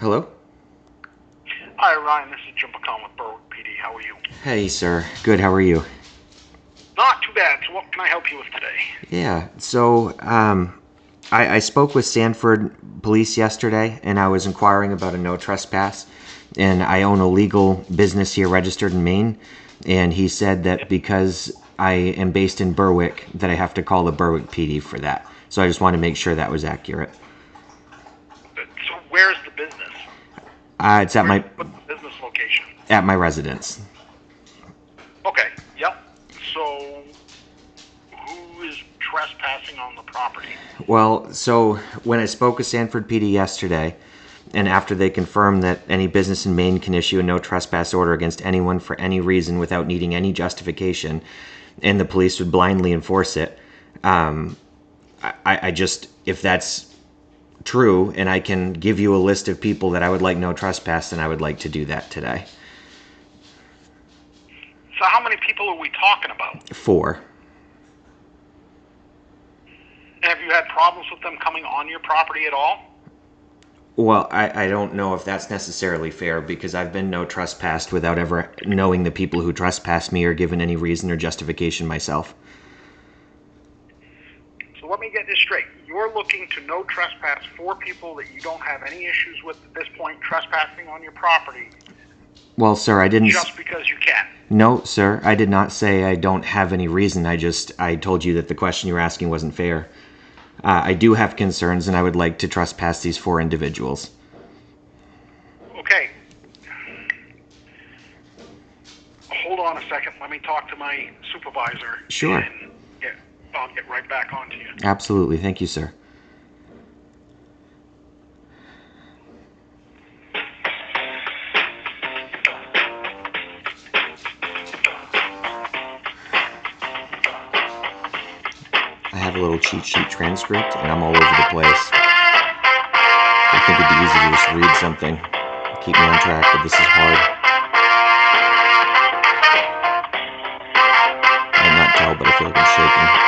Hello? Hi, Ryan. This is Jim McCollum with Berwick PD. How are you? Hey, sir. Good, how are you? Not too bad. So what can I help you with today? Yeah, so, I spoke with Sanford Police yesterday, and I was inquiring about a no trespass, and I own a legal business here registered in Maine, and he said that because I am based in Berwick, that I have to call the Berwick PD for that. So I just wanted to make sure that was accurate. So where's the business? It's at What's the business location? my residence. Okay. Yep. So who is trespassing on the property? Well, so when I spoke with Sanford PD yesterday, and after they confirmed that any business in Maine can issue a no trespass order against anyone for any reason without needing any justification, and the police would blindly enforce it, I just, if that's true, and I can give you a list of people that I would like no trespass, then I would like to do that today. So how many people are we talking about? 4. And have you had problems with them coming on your property at all? Well, I don't know if that's necessarily fair because I've been no trespassed without ever knowing the people who trespassed me or given any reason or justification myself. So let me get this straight. You're looking to no trespass 4 people that you don't have any issues with at this point trespassing on your property Well, sir, I didn't... just because you can. No, sir, I did not say I don't have any reason. I told you that the question you were asking wasn't fair. I do have concerns, and I would like to trespass these 4 individuals. Okay. Hold on a second. Let me talk to my supervisor. Sure. And I'll get right back on to you. Absolutely. Thank you, sir. I have a little cheat sheet transcript, and I'm all over the place. I think it'd be easy to just read something, keep me on track, but this is hard. I might not tell, but I feel like I'm shaking.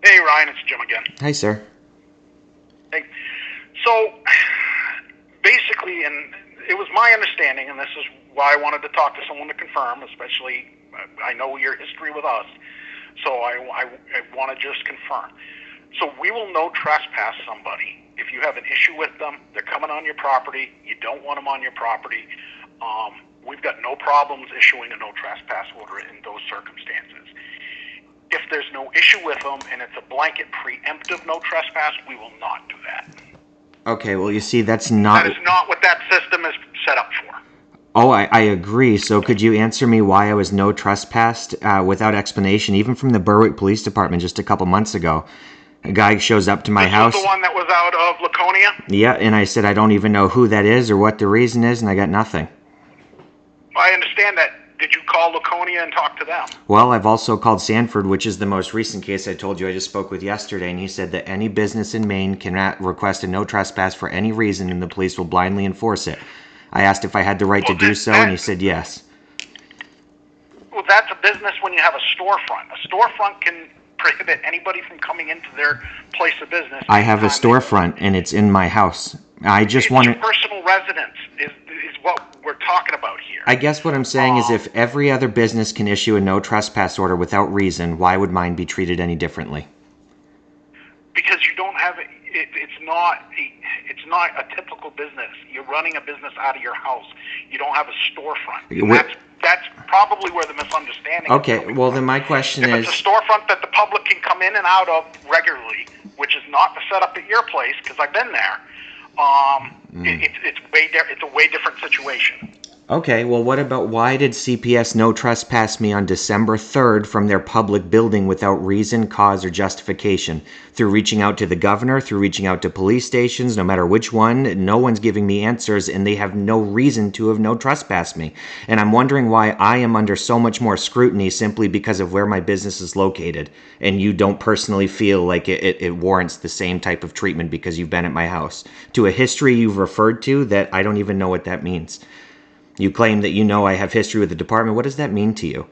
Hey, Ryan, it's Jim again. Hi, sir. Hey. So, basically, and it was my understanding, and this is why I wanted to talk to someone to confirm, especially, I know your history with us, so I want to just confirm. So we will no trespass somebody. If you have an issue with them, they're coming on your property, you don't want them on your property, we've got no problems issuing a no trespass order in those circumstances. If there's no issue with them and it's a blanket preemptive no trespass, we will not do that. Okay, well, you see, that's not... That is not what that system is set up for. Oh, I agree. So could you answer me why I was no trespassed without explanation, even from the Berwick Police Department just a couple months ago? A guy shows up to my house. This was the one that was out of Laconia? Yeah, and I said I don't even know who that is or what the reason is, and I got nothing. I understand that. Did you call Laconia and talk to them? Well, I've also called Sanford, which is the most recent case I told you I just spoke with yesterday, and he said that any business in Maine can request a no trespass for any reason, and the police will blindly enforce it. I asked if I had the right to do so, and he said yes. Well, that's a business when you have a storefront. A storefront can prohibit anybody from coming into their place of business. I have a storefront, and it's in my house. I just want to... Personal residence is what we're talking about here. I guess what I'm saying is if every other business can issue a no trespass order without reason, why would mine be treated any differently? Because you don't have it's not a typical business. You're running a business out of your house. You don't have a storefront. And that's probably where the misunderstanding. Okay, well then my question is, if it's a storefront that the public can come in and out of regularly, which is not the setup at your place, because I've been there, it's a way different situation. okay, well what about why did CPS no trespass me on December 3rd from their public building without reason, cause, or justification? Through reaching out to the governor, through reaching out to police stations, no matter which one, no one's giving me answers, and they have no reason to have no trespassed me. And I'm wondering why I am under so much more scrutiny simply because of where my business is located, and you don't personally feel like it warrants the same type of treatment because you've been at my house. To a history you've referred to that I don't even know what that means. You claim that you know I have history with the department. What does that mean to you?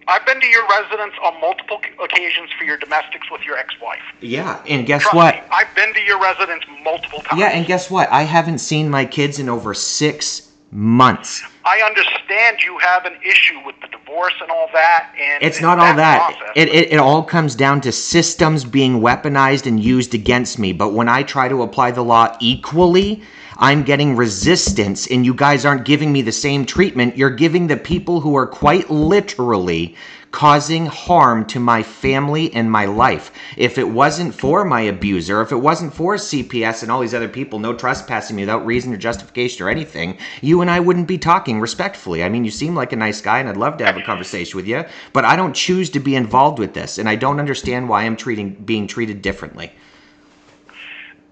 I've been to your residence on multiple occasions for your domestics with your ex-wife. Yeah, and guess Trust what? me, I've been to your residence multiple times. Yeah, and guess what? I haven't seen my kids in over 6 months. I understand you have an issue with the divorce and all that. And it's not all that. Process. It all comes down to systems being weaponized and used against me. But when I try to apply the law equally, I'm getting resistance, and you guys aren't giving me the same treatment. You're giving the people who are quite literally causing harm to my family and my life. If it wasn't for my abuser, if it wasn't for CPS and all these other people no trespassing me without reason or justification or anything, you and I wouldn't be talking respectfully. I mean, you seem like a nice guy, and I'd love to have a conversation with you, but I don't choose to be involved with this, and I don't understand why I'm being treated differently.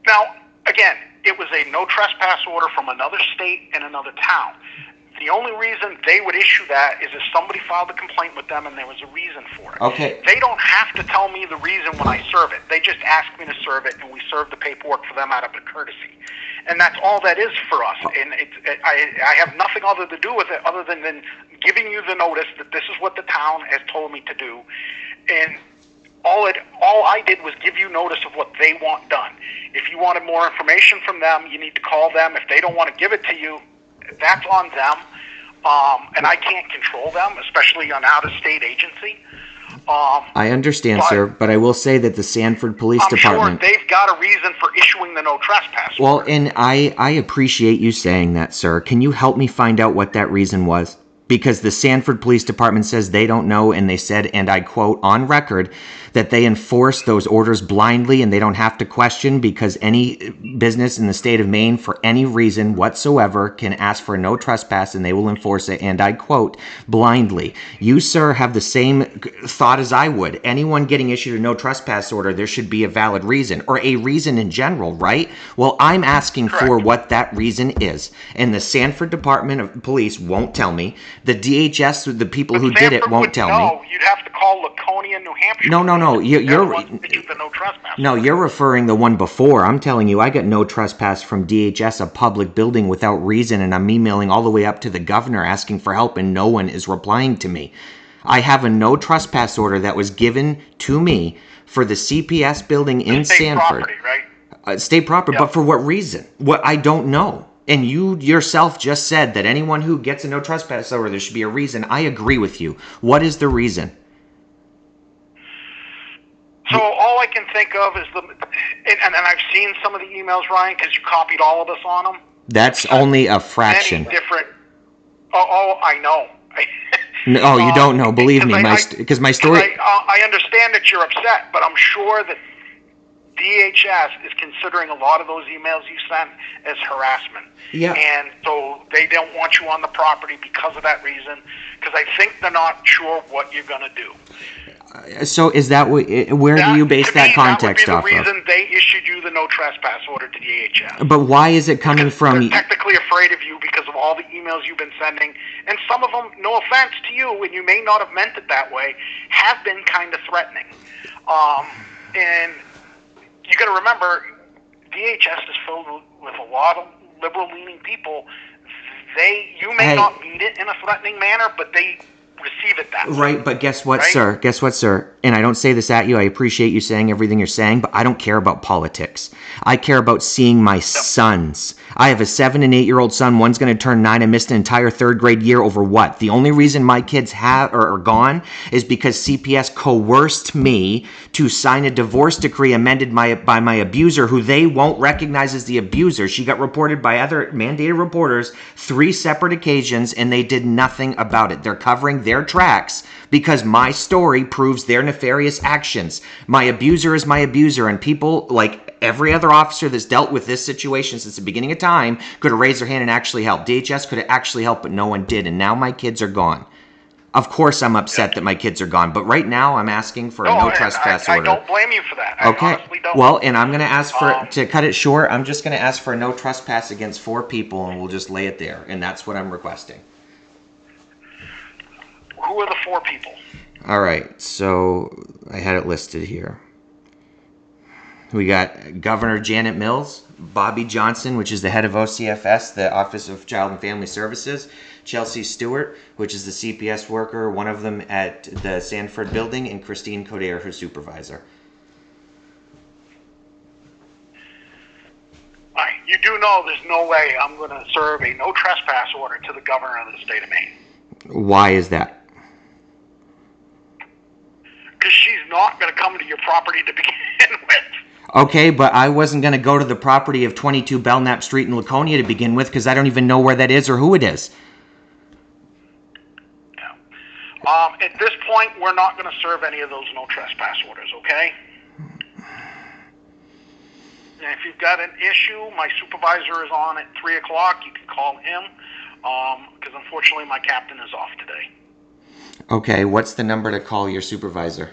Now, again, it was a no trespass order from another state and another town. The only reason they would issue that is if somebody filed a complaint with them and there was a reason for it. Okay. They don't have to tell me the reason when I serve it. They just ask me to serve it, and we serve the paperwork for them out of a courtesy. And that's all that is for us. And I have nothing other to do with it other than giving you the notice that this is what the town has told me to do. And all I did was give you notice of what they want done. If you wanted more information from them, you need to call them. If they don't want to give it to you, that's on them. And I can't control them, especially an out-of-state agency. I understand, sir, but I will say that the Sanford Police Department... I'm sure they've got a reason for issuing the no trespass order. Well, and I appreciate you saying that, sir. Can you help me find out what that reason was? Because the Sanford Police Department says they don't know, and they said, and I quote on record, that they enforce those orders blindly and they don't have to question because any business in the state of Maine for any reason whatsoever can ask for no trespass and they will enforce it, and I quote, blindly. You, sir, have the same thought as I would. Anyone getting issued a no trespass order, there should be a valid reason, or a reason in general, right? Well, I'm asking for what that reason is, and the Sanford Department of Police won't tell me. The DHS, the people who did it, won't tell me. You'd have to call Laconia, New Hampshire. No. You're referring the one before. I'm telling you, I got no trespass from DHS, a public building, without reason, and I'm emailing all the way up to the governor asking for help, and no one is replying to me. I have a no trespass order that was given to me for the CPS building in Sanford. Property, right? State property, but for what reason? What I don't know. And you yourself just said that anyone who gets a no trespass order, there should be a reason. I agree with you. What is the reason? So all I can think of is and I've seen some of the emails, Ryan, because you copied all of us on them. That's only a fraction. Many different. Oh, I know. No, you don't know. Believe me, because my story. I understand that you're upset, but I'm sure that DHS is considering a lot of those emails you sent as harassment. Yeah. And so they don't want you on the property because of that reason, because I think they're not sure what you're going to do. So is that where do you base that context off of? That would be the reason they issued you the no trespass order to DHS. But why is it coming from? They're technically afraid of you because of all the emails you've been sending, and some of them, no offense to you, and you may not have meant it that way, have been kind of threatening. And you got to remember, DHS is filled with a lot of liberal-leaning people. You may not mean it in a threatening manner, but they receive it that way. Right, but guess what, right? sir? Guess what, sir? And I don't say this at you. I appreciate you saying everything you're saying, but I don't care about politics. I care about seeing my sons. I have a 7 and 8-year-old son. One's going to turn 9. I missed an entire 3rd grade year over what? The only reason my kids are gone is because CPS coerced me to sign a divorce decree amended by my abuser, who they won't recognize as the abuser. She got reported by other mandated reporters 3 separate occasions, and they did nothing about it. They're covering their tracks because my story proves their nefarious actions. My abuser is my abuser, and people like every other officer that's dealt with this situation since the beginning of time could have raised their hand and actually helped. DHS could have actually helped, but no one did, and now my kids are gone. Of course I'm upset that my kids are gone, but right now I'm asking for a no trespass order. I don't blame you for that. Okay. I honestly don't. Well, and I'm going to ask for, to cut it short, I'm just going to ask for a no trespass against 4 people, and we'll just lay it there, and that's what I'm requesting. Who are the 4 people? All right, so I had it listed here. We got Governor Janet Mills, Bobby Johnson, which is the head of OCFS, the Office of Child and Family Services, Chelsea Stewart, which is the CPS worker, one of them at the Sanford building, and Christine Coder, her supervisor. All right, you do know there's no way I'm going to serve a no trespass order to the governor of the state of Maine. Why is that? Because she's not going to come to your property to begin with. Okay, but I wasn't going to go to the property of 22 Belknap Street in Laconia to begin with because I don't even know where that is or who it is. Yeah. At this point, we're not going to serve any of those no trespass orders, okay? And if you've got an issue, my supervisor is on at 3 o'clock. You can call him because unfortunately my captain is off today. Okay, what's the number to call your supervisor?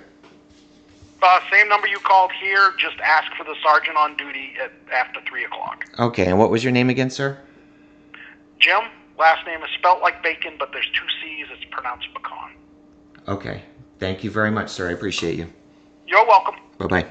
Same number you called here. Just ask for the sergeant on duty after 3 o'clock. Okay, and what was your name again, sir? Jim. Last name is spelt like bacon, but there's 2 C's. It's pronounced pecan. Okay. Thank you very much, sir. I appreciate you. You're welcome. Bye-bye.